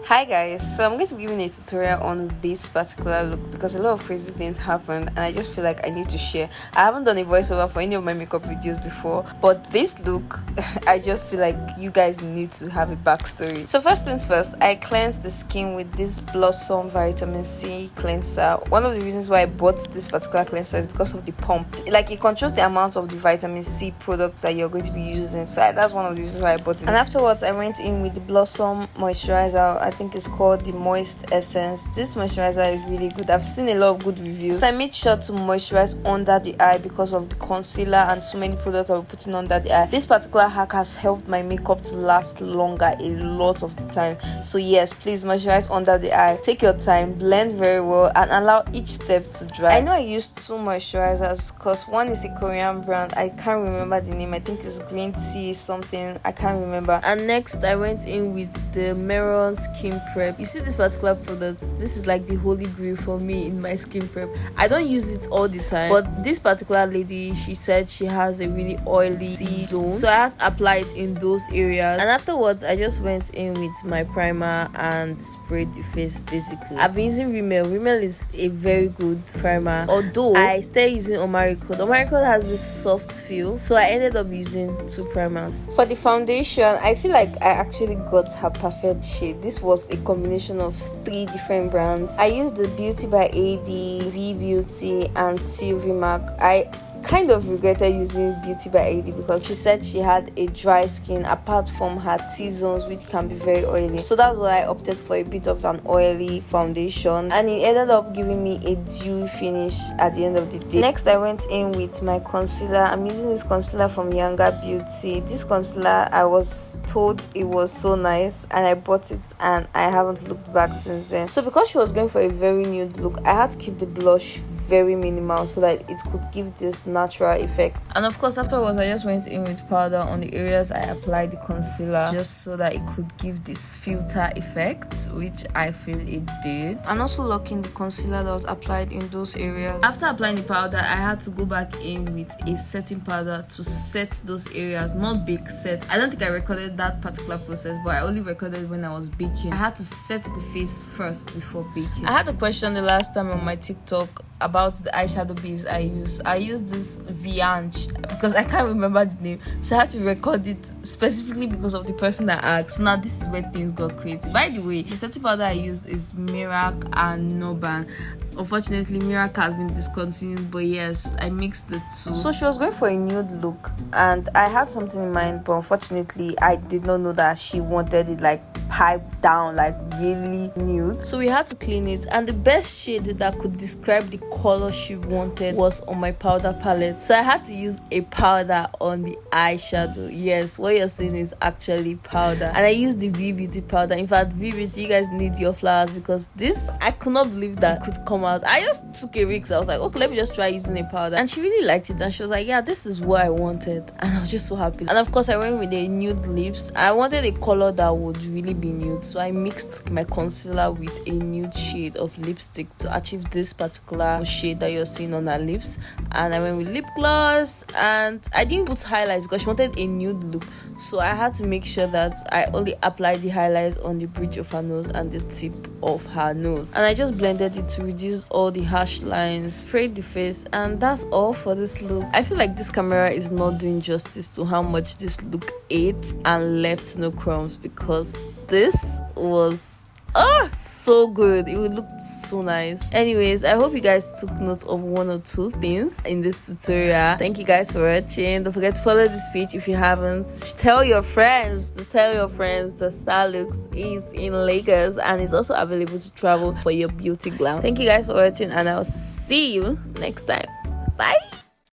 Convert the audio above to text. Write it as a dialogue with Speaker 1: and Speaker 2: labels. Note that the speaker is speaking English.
Speaker 1: Hi guys, so I'm going to be giving a tutorial on this particular look because a lot of crazy things happened and I just feel like I need to share. I haven't done a voiceover for any of my makeup videos before, but this look I just feel like you guys need to have a backstory. So first things first, I cleansed the skin with this Blossom Vitamin C cleanser. One of the reasons why I bought this particular cleanser is because of the pump. Like, it controls the amount of the vitamin C products that you're going to be using, so that's one of the reasons why I bought it. And afterwards I went in with the Blossom moisturizer. I think it's called the Moist Essence. This moisturizer is really good. I've seen a lot of good reviews, so I made sure to moisturize under the eye because of the concealer and so many products I was putting under the eye. This particular hack has helped my makeup to last longer a lot of the time. So yes, please moisturize under the eye. Take your time, blend very well, and allow each step to dry. I know I used two moisturizers because one is a Korean brand. I can't remember the name. I think it's green tea something. I can't remember. And next I went in with the Melanin skin prep. You see this particular product, this is like the holy grail for me in my skin prep. I don't use it all the time, but this particular lady, she said she has a really oily zone, so I had to apply it in those areas. And afterwards I just went in with my primer and sprayed the face. Basically, I've been using Rimmel is a very good primer, although I started using Omari Code has this soft feel, so I ended up using two primers. For the foundation, I feel like I actually got her perfect shade. This was a combination of three different brands. I used the Beauty by AD, V Beauty, and Sylvie Mac. I kind of regretted using Beauty by AD because she said she had a dry skin apart from her T-zones, which can be very oily. So that's why I opted for a bit of an oily foundation, and it ended up giving me a dewy finish at the end of the day. Next I went in with my concealer. I'm using this concealer from Younger Beauty. This concealer, I was told it was so nice and I bought it and I haven't looked back since then. So because she was going for a very nude look, I had to keep the blush very minimal so that it could give this natural effect. And of course afterwards I just went in with powder on the areas I applied the concealer, just so that it could give this filter effect, which I feel it did. And also locking the concealer that was applied in those areas. After applying the powder, I had to go back in with a setting powder to set those areas, not bake, set. I don't think I recorded that particular process, but I only recorded when I was baking. I had to set the face first before baking. I had a question the last time on my TikTok about the eyeshadow base I used this Viange because I can't remember the name, so I had to record it specifically because of the person that asked. So now this is where things got crazy. By the way, the setting powder I used is Mirac and Noban. Unfortunately, Mirac has been discontinued, but yes, I mixed the two. So she was going for a nude look and I had something in mind, but unfortunately I did not know that she wanted it like pipe down, like really nude. So we had to clean it, and the best shade that could describe the color she wanted was on my powder palette, so I had to use a powder on the eyeshadow. Yes, what you're seeing is actually powder, and I used the V Beauty powder. In fact, V Beauty, you guys need your flowers because this, I could not believe that could come out. I just took a risk. I was like, okay, let me just try using a powder, and she really liked it and she was like, yeah, this is what I wanted, and I was just so happy. And of course I went with the nude lips. I wanted a color that would really be nude, so I mixed my concealer with a nude shade of lipstick to achieve this particular shade that you're seeing on her lips. And I went with lip gloss, and I didn't put highlight because she wanted a nude look, so I had to make sure that I only applied the highlights on the bridge of her nose and the tip of her nose, and I just blended it to reduce all the harsh lines, sprayed the face, and that's all for this look. I feel like this camera is not doing justice to how much this look ate and left no crumbs, because this was so good. It would look so nice. Anyways, I hope you guys took note of one or two things in this tutorial. Thank you guys for watching. Don't forget to follow this page if you haven't. Tell your friends the Star Looks is in Lagos and is also available to travel for your beauty glam. Thank you guys for watching, and I'll see you next time. Bye.